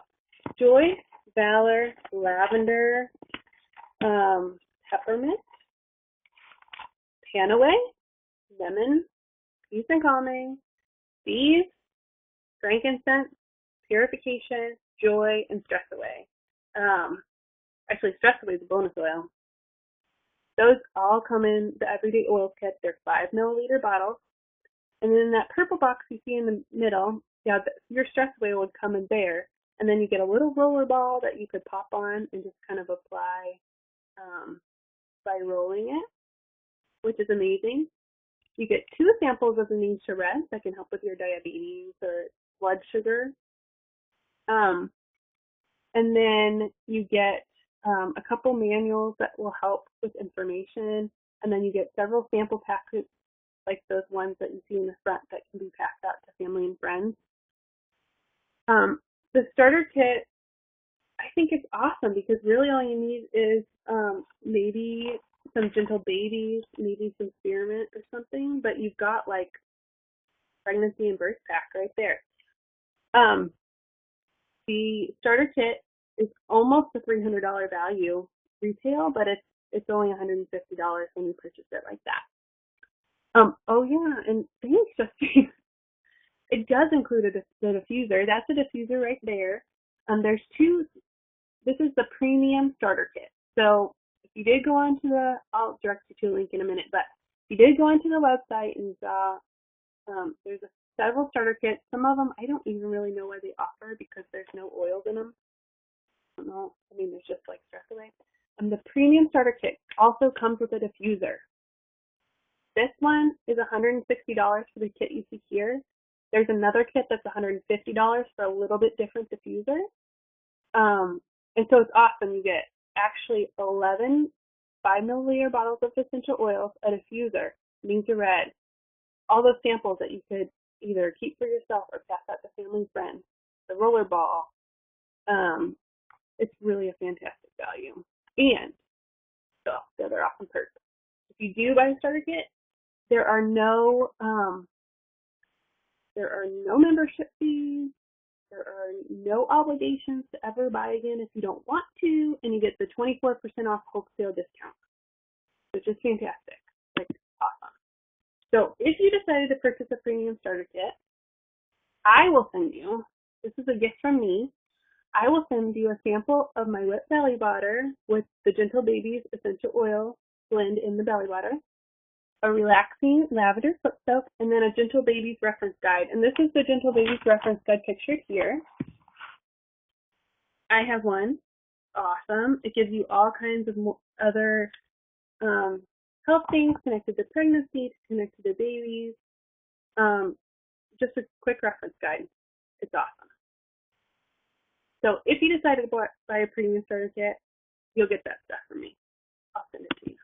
Joy, Valor, Lavender, Peppermint, Panaway, Lemon, Peace and Calming, Bees, Frankincense, Purification, Joy, and Stress Away. Actually, Stress Away is a bonus oil. Those all come in the Everyday Oils Kit. They're 5-milliliter bottles. And then that purple box you see in the middle, yeah, your Stress Away would come in there. And then you get a little roller ball that you could pop on and just kind of apply by rolling it, which is amazing. You get 2 samples of the Need to Red that can help with your diabetes or blood sugar. And then you get a couple manuals that will help with information. And then you get several sample packets like those ones that you see in the front that can be passed out to family and friends. The starter kit, I think it's awesome because really all you need is maybe some Gentle Babies, maybe some Spearmint or something, but you've got like pregnancy and birth pack right there. The starter kit is almost a $300 value retail, but it's only $150 when you purchase it like that. Oh yeah, and thanks, Justine. It does include the diffuser. That's a diffuser right there. There's 2. This is the premium starter kit. So if you did go onto I'll direct you to a link in a minute, but if you did go onto the website and saw there's several starter kits. Some of them I don't even really know why they offer because there's no oils in them. I don't know. I mean, there's just like Stress Away. The premium starter kit also comes with a diffuser. This one is $160 for the kit you see here. There's another kit that's $150 for a little bit different diffuser. And so it's awesome. You get actually 11 5-milliliter bottles of essential oils, a diffuser, Need to Red, all those samples that you could either keep for yourself or pass out to family and friends, the roller ball. It's really a fantastic value. And so the other awesome perks. If you do buy a starter kit, there are no membership fees. There are no obligations to ever buy again if you don't want to, and you get the 24% off wholesale discount, which is fantastic. Like, awesome. So if you decided to purchase a premium starter kit, I will send you, this is a gift from me, I will send you a sample of my wet belly butter with the Gentle Babies essential oil blend in the belly butter, a relaxing lavender foot soak, and then a Gentle Babies reference guide. And this is the Gentle Babies reference guide pictured here. I have one. Awesome. It gives you all kinds of other health things connected to pregnancy, connected to babies. Just a quick reference guide. It's awesome. So if you decide to buy a premium starter kit, you'll get that stuff from me. I'll send it to you.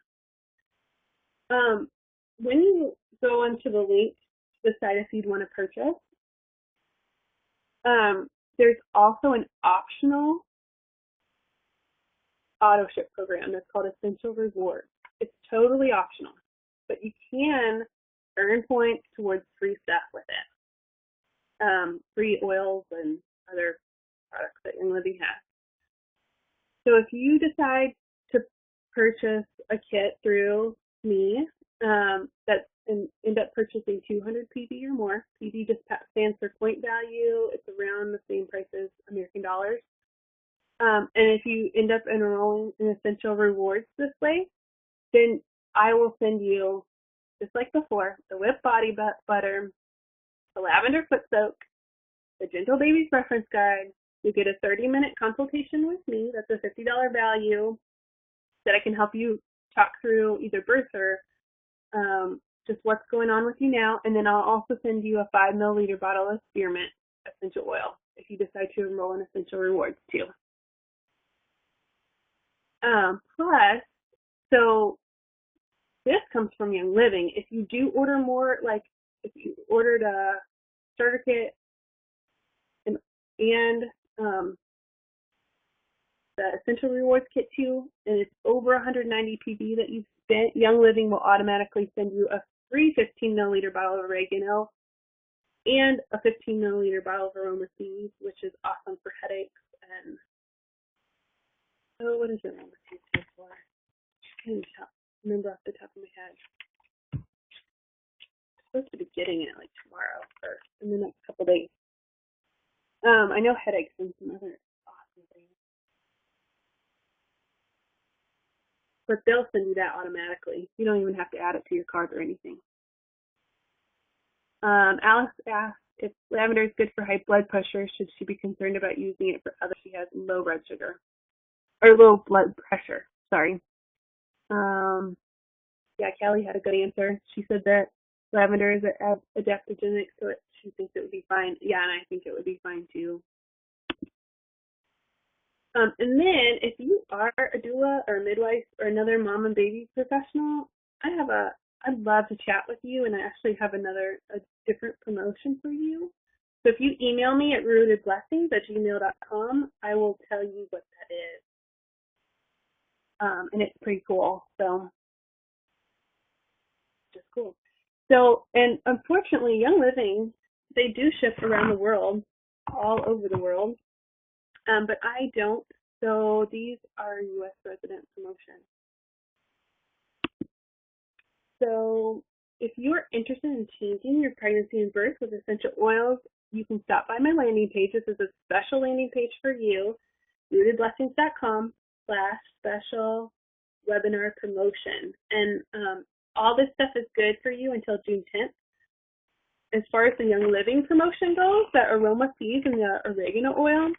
When you go onto the link to decide if you'd want to purchase, there's also an optional auto ship program that's called Essential Rewards. It's totally optional. but you can earn points towards free stuff with it, free oils and other products that Young Living has. So if you decide to purchase a kit through me, and end up purchasing 200 PV or more, PV just stands for point value. It's around the same price as American dollars. And if you end up enrolling in Essential Rewards this way, then I will send you, just like before, the whipped body butter, the lavender foot soak, the Gentle Baby's reference guide. You get a 30-minute consultation with me. That's a $50 value that I can help you talk through either birth or just what's going on with you now. And then I'll also send you a 5 milliliter bottle of spearmint essential oil if you decide to enroll in Essential Rewards too. Plus, so this comes from Young Living. If you do order more, like if you ordered a starter kit and the Essential Rewards kit too, and it's over 190 PV that you've spent, Young Living will automatically send you a free 15 milliliter bottle of oregano and a 15 milliliter bottle of aroma seeds, which is awesome for headaches and what is aroma seeds for? I can't remember off the top of my head. I'm supposed to be getting it like tomorrow or in the next couple days. I know headaches and some other awesome things. But they'll send you that automatically. You don't even have to add it to your cart or anything. Alice asked if lavender is good for high blood pressure. Should she be concerned about using it for others? She has low blood sugar. Or low blood pressure, sorry. Yeah, Callie had a good answer. She said that lavender is adaptogenic, so she thinks it would be fine. Yeah, and I think it would be fine too. And then if you are a doula or a midwife or another mom and baby professional, I'd love to chat with you, and I actually have a different promotion for you. So if you email me at rootedblessings@gmail.com, I will tell you what that is. And it's pretty cool, so just cool. So, and unfortunately, Young Living, they do ship around the world, all over the world, but I don't. So these are U.S. resident promotions. So if you're interested in changing your pregnancy and birth with essential oils, you can stop by my landing page. This is a special landing page for you, rootedblessings.com/special webinar promotion. And all this stuff is good for you until June 10th. As far as the Young Living promotion goes, the aroma seeds and the oregano oil,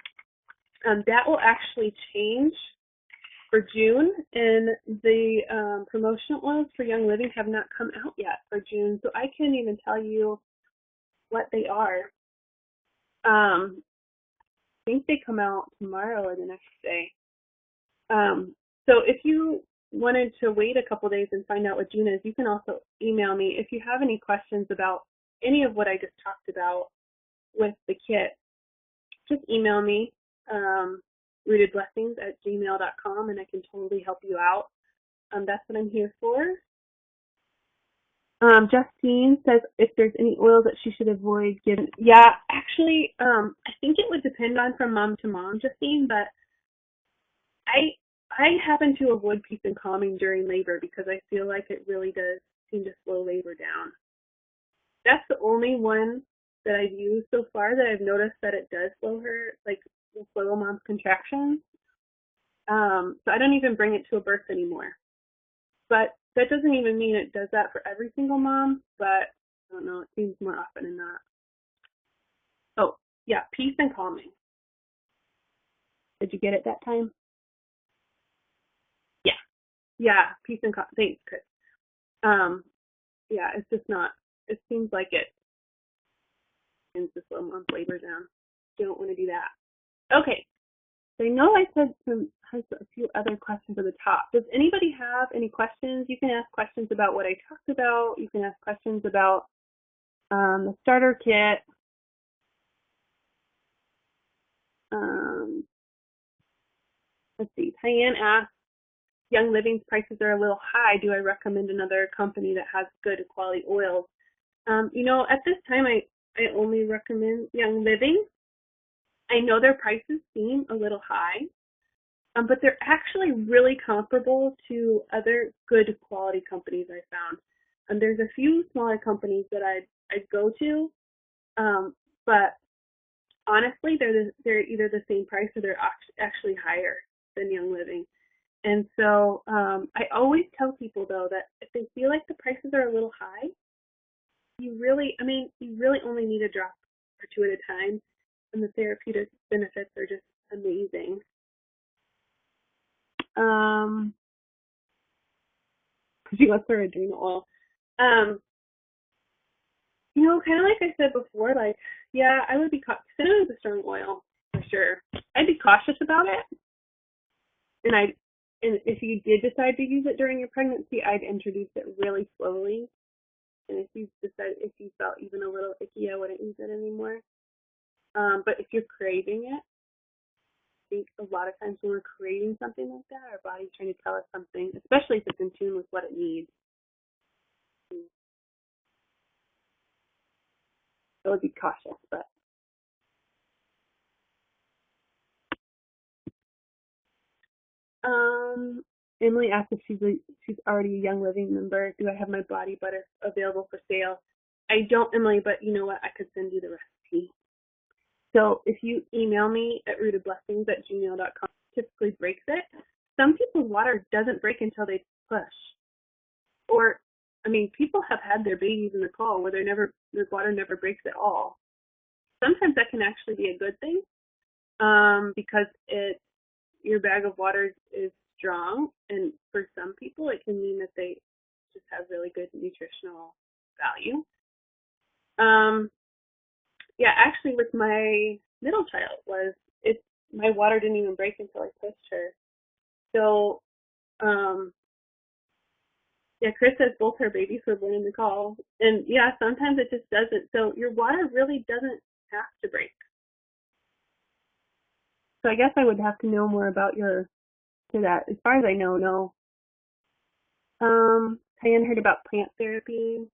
that will actually change for June, and the promotional oils for Young Living have not come out yet for June, so I can't even tell you what they are. I think they come out tomorrow or the next day. So if you wanted to wait a couple days and find out what June is, you can also email me. If you have any questions about any of what I just talked about with the kit, just email me, rootedblessings@gmail.com, and I can totally help you out. That's what I'm here for. Justine says if there's any oils that she should avoid giving. Yeah, actually, I think it would depend on from mom to mom, Justine, but I happen to avoid peace and calming during labor because I feel like it really does seem to slow labor down. That's the only one that I've used so far that I've noticed that it does slow her, like will slow a mom's contractions. So I don't even bring it to a birth anymore. But that doesn't even mean it does that for every single mom, but I don't know, it seems more often than not. Oh, yeah, peace and calming. Did you get it that time? Yeah, peace and calm. Thanks, Chris. Yeah, it's just not. It seems like it tends to slow mom's labor down. You don't want to do that. Okay. So I know I said has a few other questions at the top. Does anybody have any questions? You can ask questions about what I talked about. You can ask questions about the starter kit. Let's see. Diane asked, Young Living's prices are a little high. Do I recommend another company that has good quality oils? At this time, I only recommend Young Living. I know their prices seem a little high, but they're actually really comparable to other good quality companies I found. There's a few smaller companies that I'd go to, but honestly, they're either the same price or they're actually higher than Young Living. And so I always tell people, though, that if they feel like the prices are a little high, you really only need a drop or two at a time, and the therapeutic benefits are just amazing. She wants her adrenal oil. Kind of like I said before, like, yeah, I would be cautious. Cinnamon is a strong oil, for sure. I'd be cautious about it. And if you did decide to use it during your pregnancy, I'd introduce it really slowly. And if you felt even a little icky, I wouldn't use it anymore. But if you're craving it, I think a lot of times when we're craving something like that, our body's trying to tell us something, especially if it's in tune with what it needs. I would be cautious, but Emily asked if she's already a Young Living member. Do I have my body butter available for sale? I don't, Emily, but you know what? I could send you the recipe. So if you email me at rootedblessings@gmail.com, typically breaks it. Some people's water doesn't break until they push. Or, people have had their babies in the call where their water never breaks at all. Sometimes that can actually be a good thing, because your bag of water is strong, and for some people it can mean that they just have really good nutritional value. Yeah, actually with my middle child my water didn't even break until I pushed her. So, yeah, Chris says both her babies were born in the call. And yeah, sometimes it just doesn't. So your water really doesn't have to break. So I guess I would have to know more about that. As far as I know, no. Diane heard about plant therapy.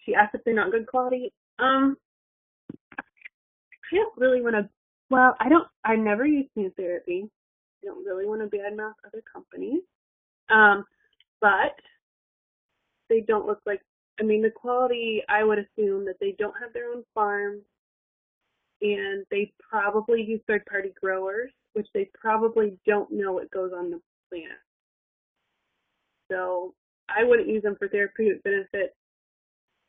She asked if they're not good quality. I don't really want to, well, I never use plant therapy. I don't really want to badmouth other companies. But they don't look like, the quality, I would assume that they don't have their own farms, and they probably use third-party growers, which they probably don't know what goes on the plant. So I wouldn't use them for therapeutic benefit,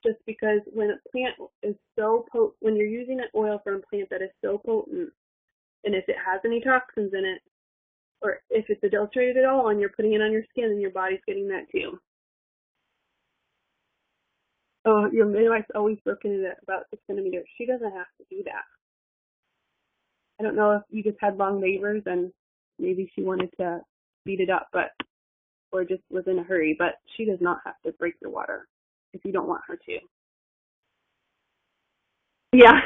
just because when a plant is so potent, when you're using an oil from a plant that is so potent, and if it has any toxins in it, or if it's adulterated at all and you're putting it on your skin, then your body's getting that too. Oh, your midwife's always broken it at about 6 centimeters. She doesn't have to do that. I don't know if you just had long labors and maybe she wanted to speed it up, or just was in a hurry, but she does not have to break your water if you don't want her to. Yeah.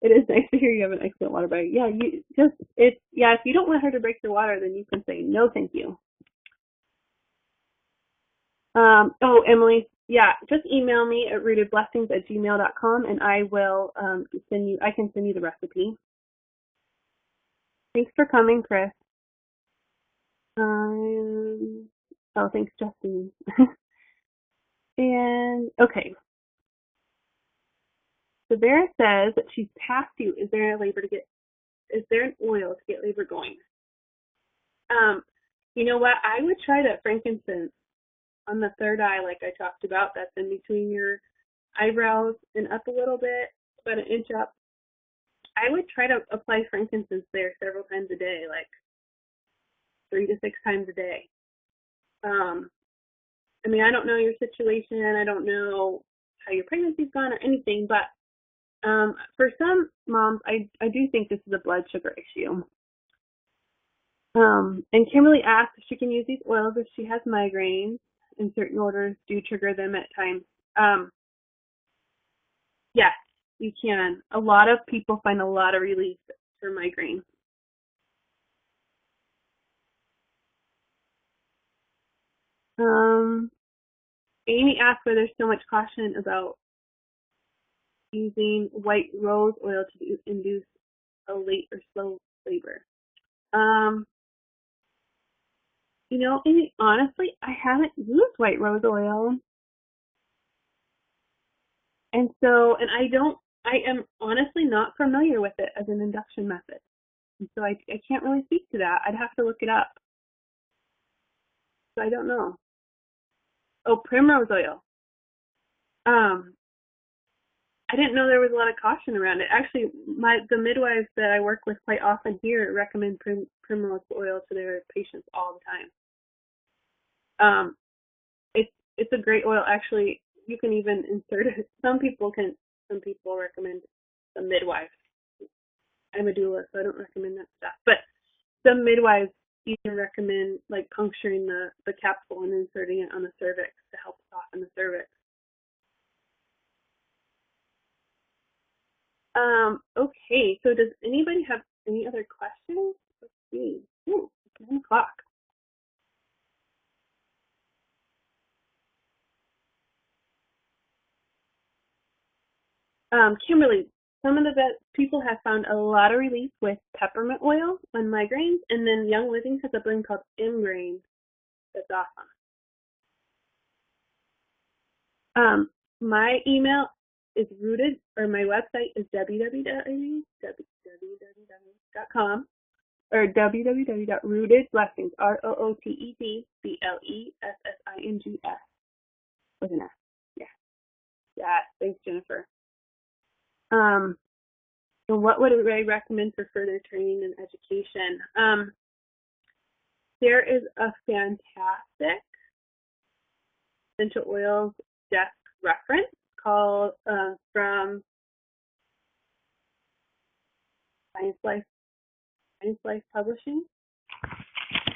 It is nice to hear you have an excellent water bag. Yeah, if you don't want her to break your water, then you can say no, thank you. Oh, Emily, yeah, just email me at rootedblessings@gmail.com and I will I can send you the recipe. Thanks for coming, Chris. Thanks, Justine. And okay. So Vera says that she's past due. Is there an oil to get labor going? You know what? I would try that frankincense on the third eye, like I talked about. That's in between your eyebrows and up a little bit, about an inch up. I would try to apply frankincense there several times a day, like 3 to 6 times a day. I don't know your situation. I don't know how your pregnancy's gone or anything, but for some moms, I do think this is a blood sugar issue. And Kimberly asked if she can use these oils if she has migraines, and certain orders do trigger them at times. Yes, you can. A lot of people find a lot of relief for migraines. Amy asked why there's so much caution about using white rose oil to induce a late or slow labor. You know, Amy, honestly, I haven't used white rose oil. And I am honestly not familiar with it as an induction method. And so I can't really speak to that. I'd have to look it up. So I don't know. Oh, primrose oil. I didn't know there was a lot of caution around it. Actually, the midwives that I work with quite often here recommend primrose oil to their patients all the time. It's a great oil. Actually, you can even insert it. Some people recommend the midwives. I'm a doula, so I don't recommend that stuff. But some midwives even recommend like puncturing the capsule and inserting it on the cervix to help soften the cervix. Okay, so does anybody have any other questions? Let's see. Ooh, it's 9 o'clock. Kimberly, some of the best people have found a lot of relief with peppermint oil on migraines, and then Young Living has a blend called Imgrain. That's awesome. My email is rooted, or my website is www.com or www.rootedblessings, ROOTEDBLESSINGS with an S. Yeah, thanks, Jennifer. So what would I recommend for further training and education? There is a fantastic essential oils desk reference called from Science Life Publishing.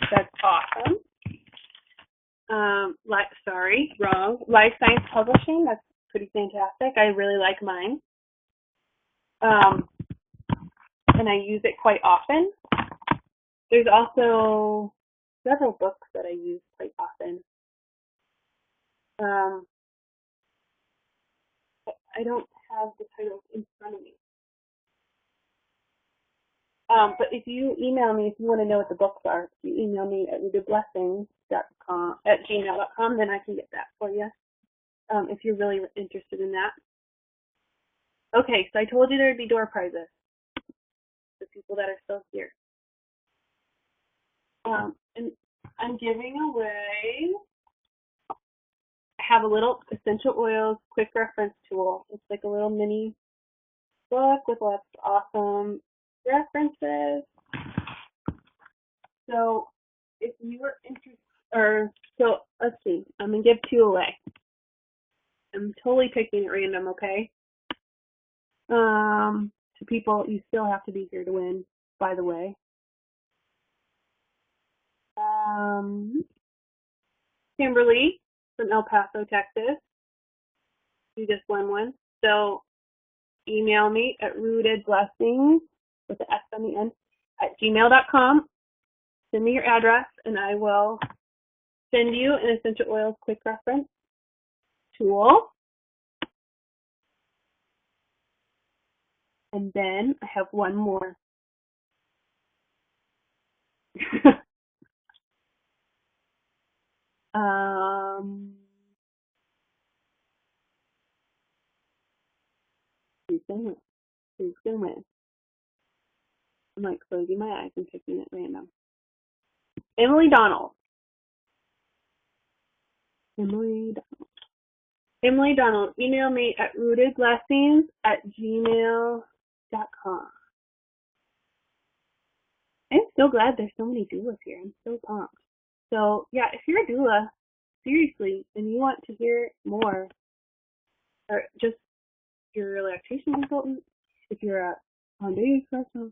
That's awesome. Life Science Publishing. That's pretty fantastic. I really like mine. And I use it quite often. There's also several books that I use quite often. I don't have the titles in front of me. But if you email me, if you want to know what the books are, if you email me at rootedblessings@gmail.com, then I can get that for you. If you're really interested in that. Okay, so I told you there'd be door prizes for people that are still here. And I'm giving away, I have a little essential oils quick reference tool. It's like a little mini book with lots of awesome references. So if you are interested, so let's see, I'm going to give 2 away. I'm totally picking at random, okay? To people, you still have to be here to win, by the way. Kimberly from El Paso, Texas. You just won one. So email me at rootedblessings with the S on the end at gmail.com. Send me your address and I will send you an essential oils quick reference tool. And then I have one more. Who's gonna win? I'm like closing my eyes and picking at random. Emily Donald. Emily Donald, email me at rootedblessings@gmail.com. I'm so glad there's so many doulas here. I'm so pumped. So yeah, if you're a doula, seriously, and you want to hear more, or just you're a lactation consultant, if you're a on-duty professional,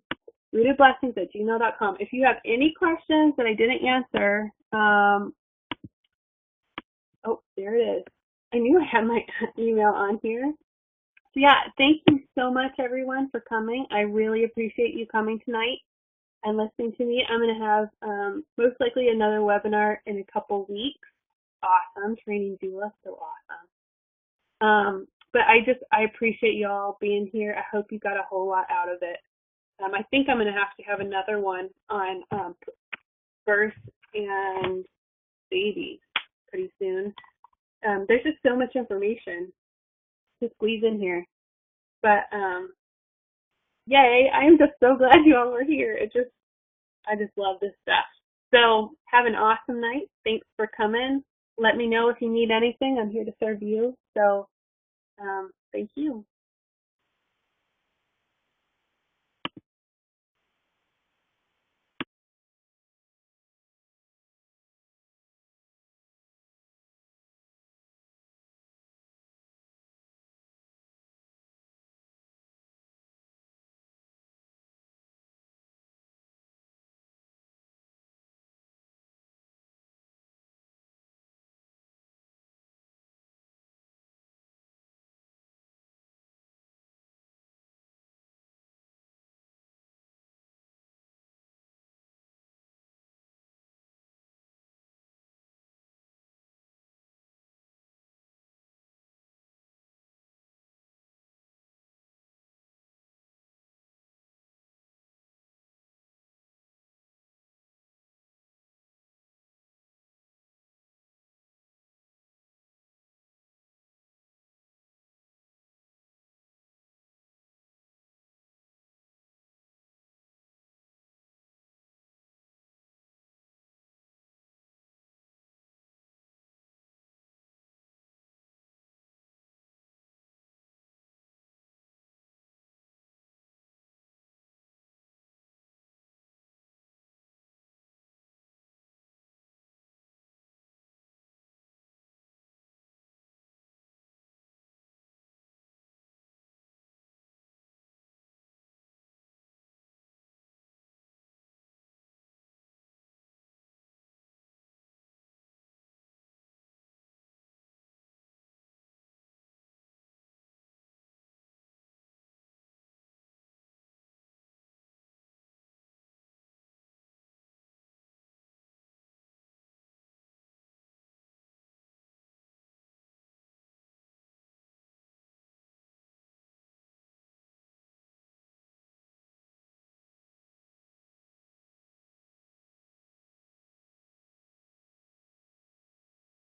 rootedblessings@gmail.com. If you have any questions that I didn't answer, oh, there it is. I knew I had my email on here. So yeah, thank you so much everyone for coming. I really appreciate you coming tonight and listening to me. I'm going to have most likely another webinar in a couple weeks. awesome. Training doula, so awesome. But I appreciate you all being here. I hope you got a whole lot out of it. I think I'm going to have another one on birth and babies pretty soon. There's just so much information to squeeze in here. But yay, I am just so glad you all were here. I just love this stuff. So have an awesome night. Thanks for coming. Let me know if you need anything. I'm here to serve you. So thank you.